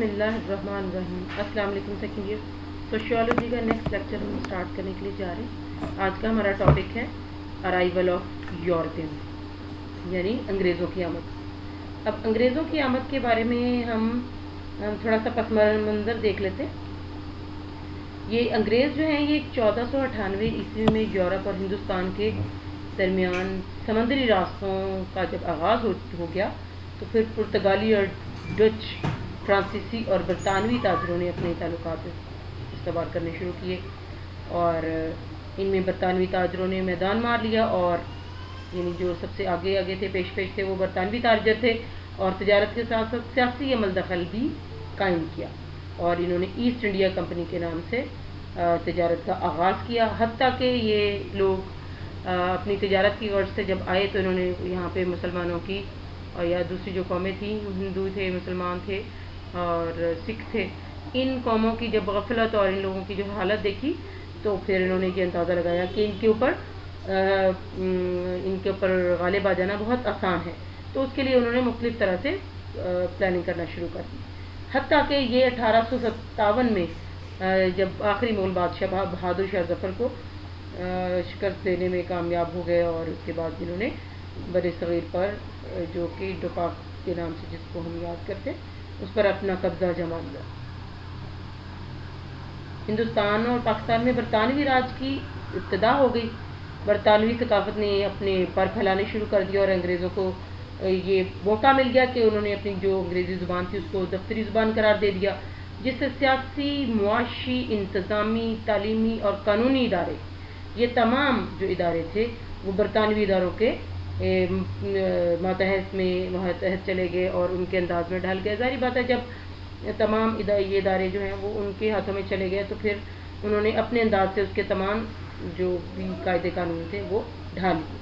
بسم اللہ الرحمن الرحیم. السلام علیکم سیکنڈ ایئر. سوشیولوجی کا نیکسٹ لیکچر ہم اسٹارٹ کرنے کے لیے جا رہے ہیں. آج کا ہمارا ٹاپک ہے ارائیول آف یورپین یعنی انگریزوں کی آمد. اب انگریزوں کی آمد کے بارے میں ہم تھوڑا سا پس منظر دیکھ لیتے ہیں. یہ انگریز جو ہیں یہ 1498 عیسوی میں یورپ اور ہندوستان کے درمیان سمندری راستوں کا جب آغاز ہو گیا تو پھر پرتگالی اور ڈچ، فرانسیسی اور برطانوی تاجروں نے اپنے تعلقات استوار کرنے شروع کیے اور ان میں برطانوی تاجروں نے میدان مار لیا اور یعنی جو سب سے آگے تھے، پیش تھے، وہ برطانوی تاجر تھے اور تجارت کے ساتھ ساتھ سیاسی عمل دخل بھی قائم کیا اور انہوں نے ایسٹ انڈیا کمپنی کے نام سے تجارت کا آغاز کیا. حتیٰ کہ یہ لوگ اپنی تجارت کی غرض سے جب آئے تو انہوں نے یہاں پہ مسلمانوں کی اور یا دوسری جو قومیں تھیں، ہندو تھے، مسلمان تھے اور سکھ تھے، ان قوموں کی جب غفلت اور ان لوگوں کی جو حالت دیکھی تو پھر انہوں نے یہ اندازہ لگایا کہ ان کے اوپر غالب آ جانا بہت آسان ہے. تو اس کے لیے انہوں نے مختلف طرح سے پلاننگ کرنا شروع کر دی. حتیٰ کہ یہ 1857 میں جب آخری مغل بادشاہ بہادر شاہ ظفر کو شکست دینے میں کامیاب ہو گئے اور اس کے بعد انہوں نے بر صغیر پر جو کہ انڈو پاک کے نام سے جس کو ہم یاد کرتے اس پر اپنا قبضہ جما لیا. ہندوستان اور پاکستان میں برطانوی راج کی ابتدا ہو گئی. برطانوی ثقافت نے اپنے پر پھیلانے شروع کر دیا اور انگریزوں کو یہ موقع مل گیا کہ انہوں نے اپنی جو انگریزی زبان تھی اس کو دفتری زبان قرار دے دیا، جس سے سیاسی، معاشی، انتظامی، تعلیمی اور قانونی ادارے، یہ تمام جو ادارے تھے وہ برطانوی اداروں کے ماتحت چلے گئے اور ان کے انداز میں ڈھل گئے. ظاہری بات ہے جب تمام یہ ادارے جو ہیں وہ ان کے ہاتھوں میں چلے گئے تو پھر انہوں نے اپنے انداز سے اس کے تمام جو بھی قاعدے قانون تھے وہ ڈھال لیے.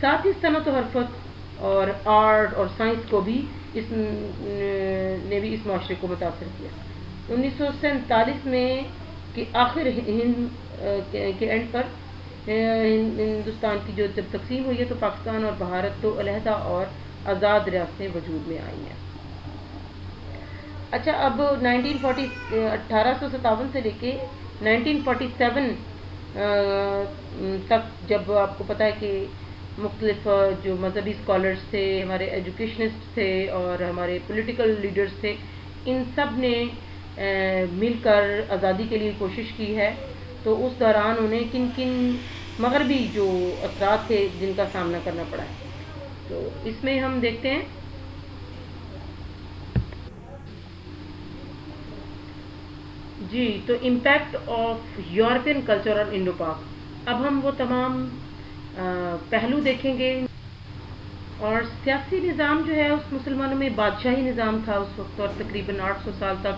ساتھ ہی صنعت و حرفت اور آرٹ اور سائنس کو بھی اس معاشرے کو متاثر کیا. 1947 میں کہ آخر ہند کے اینڈ پر ہندوستان کی جو جب تقسیم ہوئی ہے تو پاکستان اور بھارت تو علیحدہ اور آزاد ریاستیں وجود میں آئی ہیں. اچھا، اب 1857 سے لے کے 1947 تک جب آپ کو پتہ ہے کہ مختلف جو مذہبی اسکالرس تھے، ہمارے ایجوکیشنسٹ تھے اور ہمارے پولیٹیکل لیڈرز تھے، ان سب نے مل کر آزادی کے لیے کوشش کی ہے. تو اس دوران انہیں کن مغربی جو اثرات تھے جن کا سامنا کرنا پڑا ہے. تو اس میں ہم دیکھتے ہیں جی تو امپیکٹ آف یورپین کلچر اور انڈو پاک. اب ہم وہ تمام پہلو دیکھیں گے. اور سیاسی نظام جو ہے اس مسلمانوں میں بادشاہی نظام تھا اس وقت اور تقریباً 800 سال تک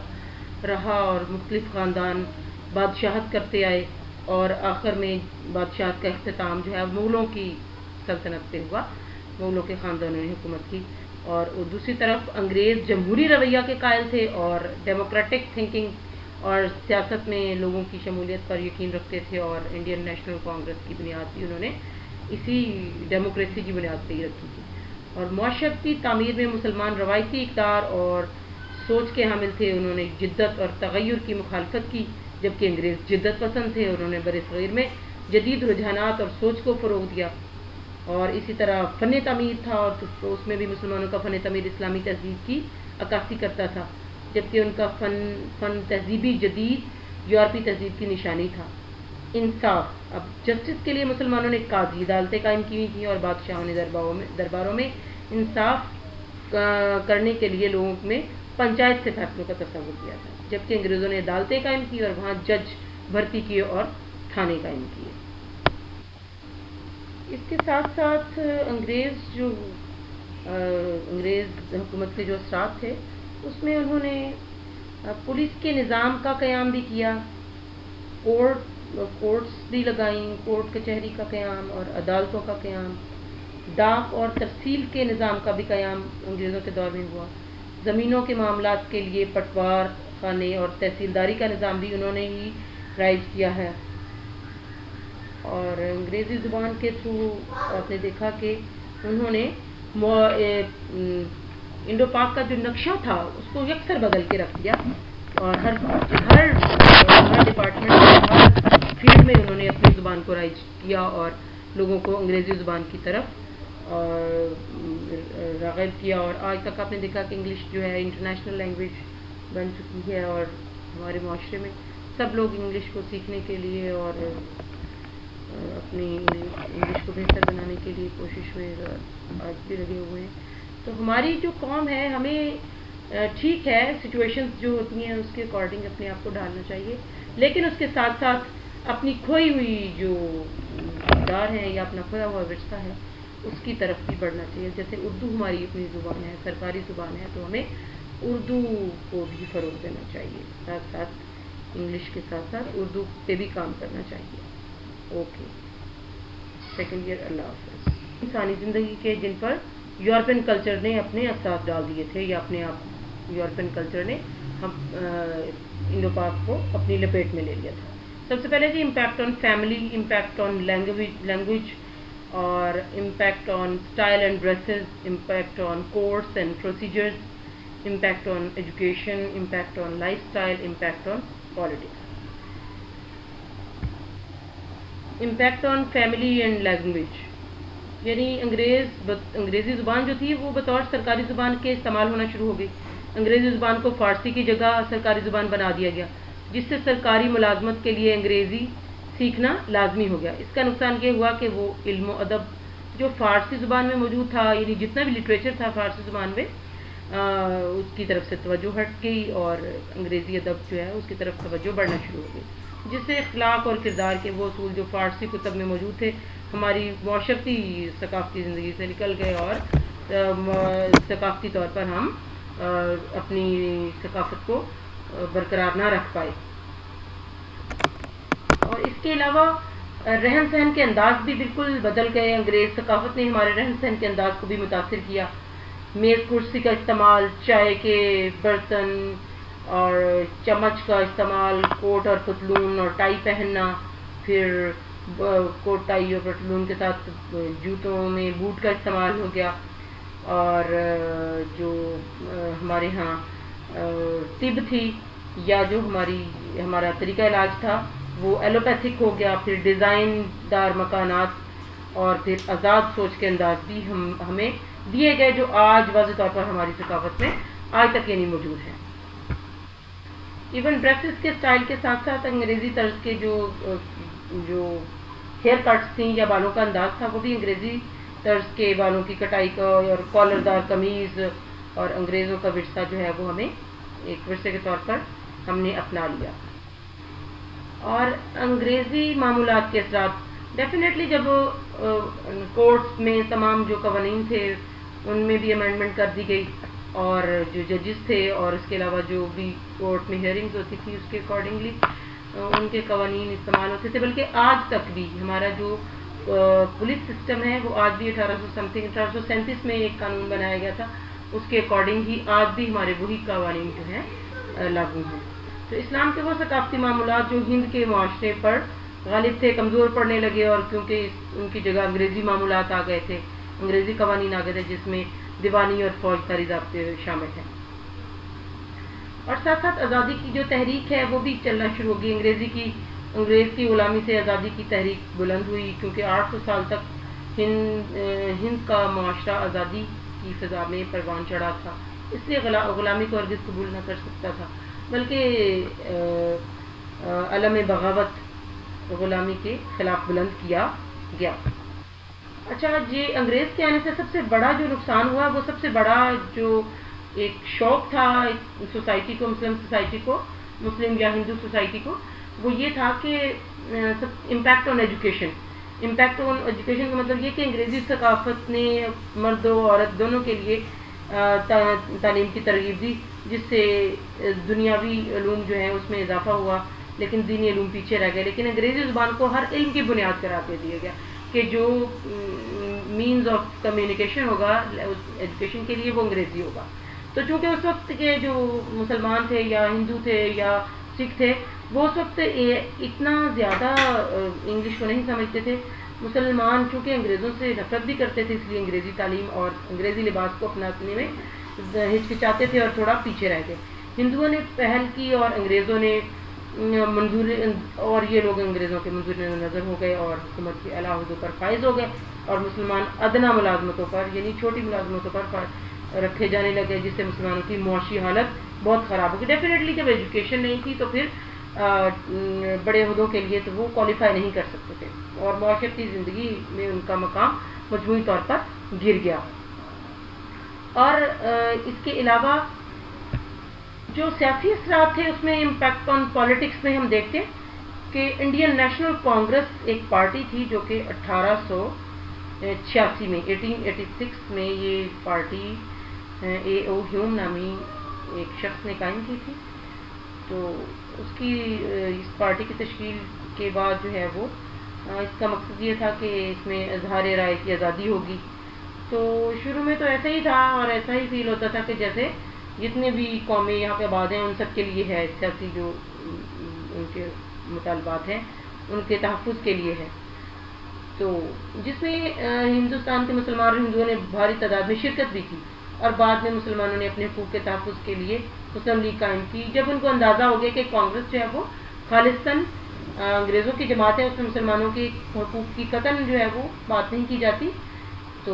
رہا اور مختلف خاندان بادشاہت کرتے آئے اور آخر میں بادشاہت کا اختتام جو ہے مغلوں کی سلطنت سے ہوا. مغلوں کے خاندانوں نے حکومت کی اور دوسری طرف انگریز جمہوری رویہ کے قائل تھے اور ڈیموکریٹک تھنکنگ اور سیاست میں لوگوں کی شمولیت پر یقین رکھتے تھے اور انڈین نیشنل کانگریس کی بنیاد بھی انہوں نے اسی ڈیموکریسی کی بنیاد پہ ہی رکھی تھی. اور معاشرت کی تعمیر میں مسلمان روایتی اقدار اور سوچ کے حامل تھے. انہوں نے جدت اور تغیر کی مخالفت کی جبکہ انگریز جدت پسند تھے. انہوں نے بر صغیر میں جدید رجحانات اور سوچ کو فروغ دیا. اور اسی طرح فن تعمیر تھا اور اس میں بھی مسلمانوں کا فن تعمیر اسلامی تہذیب کی عکاسی کرتا تھا جبکہ ان کا فن تہذیبی جدید یورپی تہذیب کی نشانی تھا. انصاف، اب جسٹس کے لیے مسلمانوں نے قاضی عدالتیں قائم کی ہوئی تھیں اور بادشاہوں نے درباروں میں انصاف کرنے کے لیے لوگوں میں پنچایت سے فیصلوں کا تصور کیا تھا جبکہ انگریزوں نے عدالتیں قائم کی اور وہاں جج بھرتی کیے اور تھانے قائم کیے. اس کے ساتھ ساتھ انگریز حکومت کے جو اثرات تھے اس میں انہوں نے پولیس کے نظام کا قیام بھی کیا، کورٹس بھی لگائیں، کورٹ کچہری کا قیام اور عدالتوں کا قیام. ڈاک اور ترسیل کے نظام کا بھی قیام انگریزوں کے دور میں ہوا. زمینوں کے معاملات کے لیے پٹوار خانے اور تحصیلداری کا نظام بھی انہوں نے ہی رائج کیا ہے. اور انگریزی زبان کے تھرو آپ نے دیکھا کہ انہوں نے انڈو پاک کا جو نقشہ تھا اس کو یکسر بدل کے رکھ دیا اور ہر ڈپارٹمنٹ ہر فیلڈ میں انہوں نے اپنی زبان کو رائج کیا اور لوگوں کو انگریزی زبان کی طرف راغب کیا. اور آج تک آپ نے دیکھا کہ انگلش جو ہے انٹرنیشنل لینگویج بن چکی ہے اور ہمارے معاشرے میں سب لوگ انگلش کو سیکھنے کے لیے اور اپنی انگلش کو بہتر بنانے کے لیے کوشش میں آج بھی لگے ہوئے ہیں. تو ہماری جو قوم ہے ہمیں ٹھیک ہے سچویشنز جو ہوتی ہیں اس کے اکارڈنگ اپنے آپ کو ڈالنا چاہیے, لیکن اس کے ساتھ ساتھ اپنی کھوئی ہوئی جو کردار ہیں یا اپنا کھویا ہوا ورثہ ہے اس کی طرف بھی بڑھنا چاہیے. جیسے اردو ہماری اپنی زبان ہے, سرکاری زبان ہے, تو ہمیں اردو کو بھی فروغ دینا چاہیے, ساتھ ساتھ انگلش کے ساتھ ساتھ اردو پہ بھی کام کرنا چاہیے. Okay, second year. اللہ حافظ. انسانی زندگی کے جن پر یورپین کلچر نے اپنے اثرات ڈال دیے تھے یا اپنے آپ یورپین کلچر نے ہم انڈو پاک کو اپنی لپیٹ میں لے لیا تھا. سب سے پہلے جی impact on family, impact on language اور impact on style and dresses, impact on course and procedures, impact on education, impact on lifestyle, impact on politics. Impact on family and language یعنی انگریزی زبان جو تھی وہ بطور سرکاری زبان کے استعمال ہونا شروع ہو گئی. انگریزی زبان کو فارسی کی جگہ سرکاری زبان بنا دیا گیا, جس سے سرکاری ملازمت کے لیے انگریزی سیکھنا لازمی ہو گیا. اس کا نقصان یہ ہوا کہ وہ علم و ادب جو فارسی زبان میں موجود تھا, یعنی جتنا بھی لٹریچر تھا فارسی زبان میں, اس کی طرف سے توجہ ہٹ گئی اور انگریزی ادب جو ہے اس کی طرف توجہ بڑھنا شروع ہو گئی, جس سے اخلاق اور کردار کے وہ اصول جو فارسی کتب میں موجود تھے ہماری معاشرتی ثقافتی زندگی سے نکل گئے اور ثقافتی طور پر ہم اپنی ثقافت کو برقرار نہ رکھ پائے. اور اس کے علاوہ رہن سہن کے انداز بھی بالکل بدل گئے. انگریز ثقافت نے ہمارے رہن سہن کے انداز کو بھی متاثر کیا. میز کرسی کا استعمال, چائے کے برتن اور چمچ کا استعمال, کوٹ اور پتلون اور ٹائی پہننا, پھر کوٹ ٹائی اور پتلون کے ساتھ جوتوں میں بوٹ کا استعمال ہو گیا. اور جو ہمارے ہاں طب تھی یا جو ہمارا طریقہ علاج تھا وہ ایلوپیتھک ہو گیا. پھر ڈیزائن دار مکانات اور پھر آزاد سوچ کے انداز بھی ہمیں دیے گئے جو آج واضح طور پر ہماری ثقافت میں آج تک یہ نہیں موجود ہے. ایون ڈریسز کے اسٹائل کے ساتھ ساتھ انگریزی طرز کے جو ہیئر کٹس تھیں یا بالوں کا انداز تھا وہ بھی انگریزی طرز کے بالوں کی کٹائی کا اور کالر دار قمیض اور انگریزوں کا ورثہ جو ہے وہ ہمیں ایک ورثے کے طور پر ہم نے اپنا لیا. اور انگریزی معمولات کے اثرات ڈیفینیٹلی جب کورٹس میں تمام جو قوانین تھے ان میں بھی امینڈمنٹ کر دی گئی اور جو ججز تھے اور اس کے علاوہ جو بھی کورٹ میں ہیئرنگز ہوتی تھی اس کے اکارڈنگلی ان کے قوانین استعمال ہوتے تھے. بلکہ آج تک بھی ہمارا جو پولیس سسٹم ہے وہ آج بھی 1837 میں ایک قانون بنایا گیا تھا, اس کے اکارڈنگ ہی آج بھی ہمارے وہی قوانین جو ہیں لاگو ہیں. تو اسلام کے وہ ثقافتی معمولات جو ہند کے معاشرے پر غالب تھے کمزور پڑنے لگے, اور کیونکہ ان کی جگہ انگریزی معمولات آ گئے تھے, انگریزی قوانین آ گئے تھے جس میں دیوانی اور فوجداری ضابطے شامل ہیں. اور ساتھ ساتھ آزادی کی جو تحریک ہے وہ بھی چلنا شروع ہو گئی. انگریز کی غلامی سے آزادی کی تحریک بلند ہوئی, کیونکہ 800 سال تک ہند کا معاشرہ آزادی کی فضا میں پروان چڑھا تھا, اس لیے غلامی کو ہرگز قبول نہ کر سکتا تھا, بلکہ علم بغاوت غلامی کے خلاف بلند کیا گیا. اچھا, یہ انگریز کے آنے سے سب سے بڑا جو نقصان ہوا وہ سب سے بڑا جو ایک شوق تھا سوسائٹی کو, مسلم یا ہندو سوسائٹی کو, وہ یہ تھا کہ impact on education. Impact on education کا مطلب یہ کہ انگریزی ثقافت نے مرد و عورت دونوں کے لیے تعلیم کی ترغیب دی, جس سے دنیاوی علوم جو ہیں اس میں اضافہ ہوا لیکن دینی علوم پیچھے رہ گئے. لیکن انگریزی زبان کو ہر علم کی بنیاد قرار دے دیا گیا کہ جو مینز آف کمیونیکیشن ہوگا ایجوکیشن کے لیے وہ انگریزی ہوگا. تو چونکہ اس وقت کے جو مسلمان تھے یا ہندو تھے یا سکھ تھے وہ اس وقت اتنا زیادہ انگلش کو نہیں سمجھتے تھے. مسلمان چونکہ انگریزوں سے نفرت بھی کرتے تھے, اس لیے انگریزی تعلیم اور انگریزی لباس کو اپنانے میں ہچکچاتے تھے اور تھوڑا پیچھے رہ گئے. ہندوؤں نے پہل کی اور انگریزوں نے منظور، اور یہ لوگ انگریزوں کے منظور نظر ہو گئے اور حکومت کے اعلیٰ عہدوں پر فائز ہو گئے، اور مسلمان ادنا ملازمتوں پر یعنی چھوٹی ملازمتوں پر رکھے جانے لگے، جس سے مسلمانوں کی معاشی حالت بہت خراب ہو گئی. ڈیفینیٹلی جب ایجوکیشن نہیں تھی تو پھر بڑے عہدوں کے لیے تو وہ کوالیفائی نہیں کر سکتے تھے، اور معاشرتی زندگی میں ان کا مقام مجموعی طور پر گر گیا. اور اس کے علاوہ جو سیاسی اثرات تھے اس میں امپیکٹ آن پالیٹکس میں ہم دیکھتے ہیں کہ انڈین نیشنل کانگریس ایک پارٹی تھی جو کہ 1886 میں 1886 میں یہ پارٹی اے او ہیوم نامی ایک شخص نے قائم کی تھی. تو اس پارٹی کی تشکیل کے بعد جو ہے وہ اس کا مقصد یہ تھا کہ اس میں اظہار رائے کی آزادی ہوگی. تو شروع میں تو ایسا ہی تھا اور ایسا ہی فیل ہوتا تھا کہ جیسے جتنے بھی قومیں یہاں پہ آباد ہیں ان سب کے لیے ہے، سیاسی جو ان کے مطالبات ہیں ان کے تحفظ کے لیے ہے. تو جس میں ہندوستان کے مسلمان اور ہندوؤں نے بھاری تعداد میں شرکت بھی کی، اور بعد میں مسلمانوں نے اپنے حقوق کے تحفظ کے لیے مسلم لیگ قائم کی. جب ان کو اندازہ ہو گیا کہ کانگریس جو ہے وہ خالصتاً انگریزوں کی جماعت ہے، اس میں مسلمانوں کے حقوق کی قطعاً جو ہے وہ بات نہیں کی جاتی، تو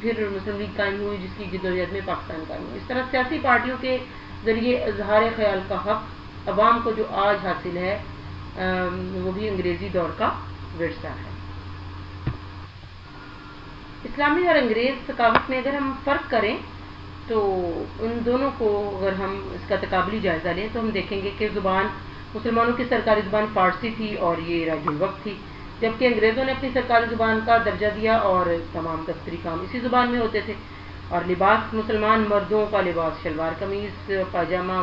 پھر مسلم لیگ قائم ہوئی جس کی جدوجہد میں پاکستان قائم ہوئی. اس طرح سیاسی پارٹیوں کے ذریعے اظہار خیال کا حق عوام کو جو آج حاصل ہے وہ بھی انگریزی دور کا ورثہ ہے. اسلامی اور انگریز ثقافت میں اگر ہم فرق کریں تو ان دونوں کو اگر ہم اس کا تقابلی جائزہ لیں تو ہم دیکھیں گے کہ زبان، مسلمانوں کی سرکاری زبان فارسی تھی اور یہ راج الوقت تھی، جبکہ انگریزوں نے اپنی سرکاری زبان کا درجہ دیا اور تمام دفتری کام اسی زبان میں ہوتے تھے. اور لباس، مسلمان مردوں کا لباس شلوار قمیض پاجامہ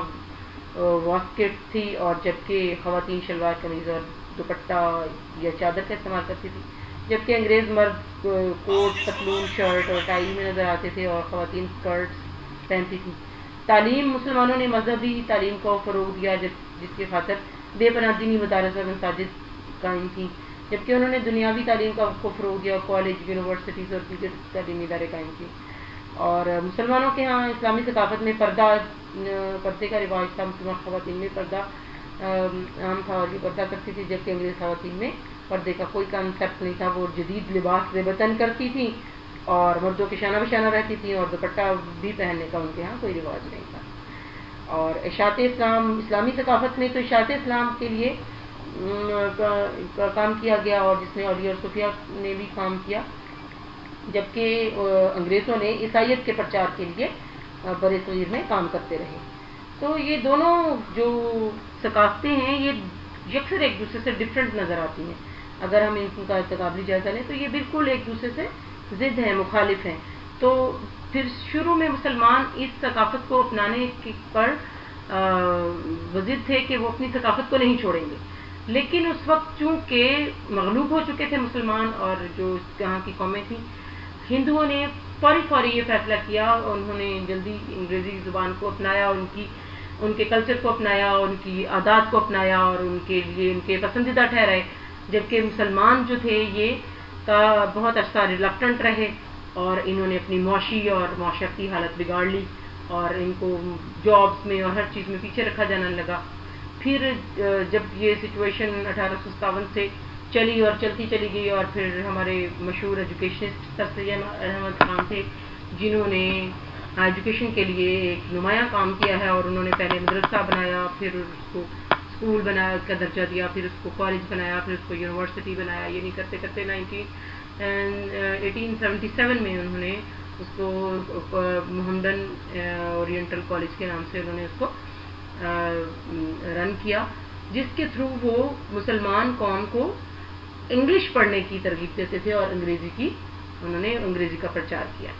واسکٹ تھی، اور جبکہ خواتین شلوار قمیض اور دوپٹہ یا چادر کا استعمال کرتی تھی، جبکہ انگریز مرد کوٹ پتلون شرٹ اور ٹائی میں نظر آتے تھے اور خواتین اسکرٹس پہنتی تھیں. تعلیم، مسلمانوں نے مذہبی تعلیم کو فروغ دیا جس کی خاطر بے پناہ دینی مدارس اور مساجد قائم تھیں، جبکہ انہوں نے دنیاوی تعلیم کو فروغ دیا، کالج، یونیورسٹیز اور دیگر تعلیمی ادارے قائم کیے. اور مسلمانوں کے ہاں اسلامی ثقافت میں پردے کا رواج تھا، مسلمان خواتین میں پردہ عام تھا اور یہ پردہ کرتی تھی، جبکہ انگریز خواتین میں پردے کا کوئی کانسیپٹ نہیں تھا. وہ جدید لباس زیبتن کرتی تھیں اور مردوں کے شانہ بشانہ رہتی تھیں، اور دوپٹہ بھی پہننے کا ان کے ہاں کوئی رواج نہیں تھا. اور اشاعت اسلام، اسلامی ثقافت میں تو اشاعت اسلام کے لیے کام کیا گیا، اور جس میں اولیاء اور صوفیاء نے بھی کام کیا، جبکہ انگریزوں نے عیسائیت کے پرچار کے لیے برِ صغیر میں کام کرتے رہے. تو یہ دونوں جو ثقافتیں ہیں یہ یکسر ایک دوسرے سے ڈفرینٹ نظر آتی ہیں. اگر ہم ان کا تقابلی جائزہ لیں تو یہ بالکل ایک دوسرے سے ضد ہیں، مخالف ہیں. تو پھر شروع میں مسلمان اس ثقافت کو اپنانے پر وضد تھے کہ وہ اپنی ثقافت کو نہیں چھوڑیں گے، لیکن اس وقت چونکہ مغلوب ہو چکے تھے مسلمان اور جو یہاں کی قومیں تھیں، ہندوؤں نے فوری یہ فیصلہ کیا، انہوں نے جلدی انگریزی زبان کو اپنایا، ان کے کلچر کو اپنایا، ان کی عادات کو اپنایا اور ان کے لیے ان کے پسندیدہ ٹھہرائے، جبکہ مسلمان جو تھے یہ بہت عرصہ ریلکٹنٹ رہے اور انہوں نے اپنی معاشی اور معاشرتی حالت بگاڑ لی اور ان کو جابس میں اور ہر چیز میں پیچھے رکھا جانے لگا. پھر جب یہ سچویشن 1857 سے چلی اور چلتی چلی گئی، اور پھر ہمارے مشہور ایجوکیشنسٹ سر سید احمد خان تھے جنہوں نے ایجوکیشن کے لیے ایک نمایاں کام کیا ہے، اور انہوں نے پہلے مدرسہ بنایا، پھر اس کو اسکول بنایا، اس کا درجہ دیا، پھر اس کو کالج بنایا، پھر اس کو یونیورسٹی بنایا. یہ نہیں کرتے کرتے 1877 میں انہوں نے اس کو محمدن اورینٹل کالج کے نام سے انہوں نے اس کو رن کیا، جس کے تھرو وہ مسلمان قوم کو انگلش پڑھنے کی ترغیب دیتے تھے اور انگریزی کا پرچار کیا.